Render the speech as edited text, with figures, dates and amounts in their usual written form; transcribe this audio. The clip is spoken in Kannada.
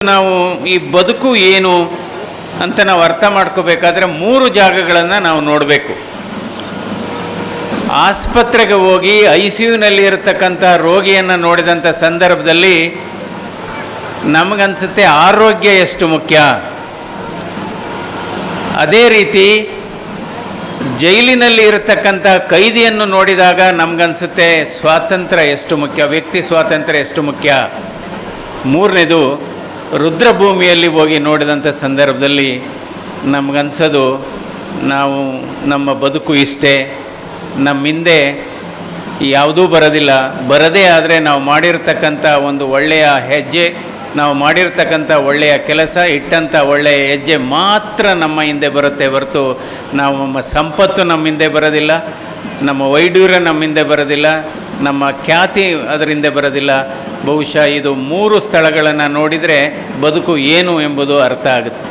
ನಾವು ಈ ಬದುಕು ಏನು ಅಂತ ನಾವು ಅರ್ಥ ಮಾಡ್ಕೋಬೇಕಾದ್ರೆ 3 ಜಾಗಗಳನ್ನು ನಾವು ನೋಡಬೇಕು. ಆಸ್ಪತ್ರೆಗೆ ಹೋಗಿ ICUನಲ್ಲಿ ಇರತಕ್ಕಂಥ ರೋಗಿಯನ್ನು ನೋಡಿದಂಥ ಸಂದರ್ಭದಲ್ಲಿ ನಮಗನ್ಸುತ್ತೆ ಆರೋಗ್ಯ ಎಷ್ಟು ಮುಖ್ಯ. ಅದೇ ರೀತಿ ಜೈಲಿನಲ್ಲಿ ಇರತಕ್ಕಂಥ ಕೈದಿಯನ್ನು ನೋಡಿದಾಗ ನಮಗನ್ಸುತ್ತೆ ಸ್ವಾತಂತ್ರ್ಯ ಎಷ್ಟು ಮುಖ್ಯ, ವ್ಯಕ್ತಿ ಸ್ವಾತಂತ್ರ್ಯ ಎಷ್ಟು ಮುಖ್ಯ. ಮೂರನೇದು ರುದ್ರಭೂಮಿಯಲ್ಲಿ ಹೋಗಿ ನೋಡಿದಂಥ ಸಂದರ್ಭದಲ್ಲಿ ನಮಗನ್ಸೋದು ನಾವು ನಮ್ಮ ಬದುಕು ಇಷ್ಟೇ, ನಮ್ಮಿಂದೆ ಯಾವುದೂ ಬರದೇ ಆದರೆ ನಾವು ಮಾಡಿರ್ತಕ್ಕಂಥ ಒಂದು ಒಳ್ಳೆಯ ಹೆಜ್ಜೆ, ನಾವು ಮಾಡಿರ್ತಕ್ಕಂಥ ಒಳ್ಳೆಯ ಕೆಲಸ, ಇಟ್ಟಂಥ ಒಳ್ಳೆಯ ಹೆಜ್ಜೆ ಮಾತ್ರ ನಮ್ಮ ಹಿಂದೆ ಬರುತ್ತೆ ಹೊರತು ನಮ್ಮ ಸಂಪತ್ತು ನಮ್ಮ ಹಿಂದೆ ಬರೋದಿಲ್ಲ, ನಮ್ಮ ವೈಡೂರ್ಯ ನಮ್ಮ ಹಿಂದೆ ಬರೋದಿಲ್ಲ, ನಮ್ಮ ಖ್ಯಾತಿ ಅದರಿಂದ ಬರೋದಿಲ್ಲ. ಬಹುಶಃ ಇದು 3 ಸ್ಥಳಗಳನ್ನು ನೋಡಿದರೆ ಬದುಕು ಏನು ಎಂಬುದು ಅರ್ಥ ಆಗುತ್ತೆ.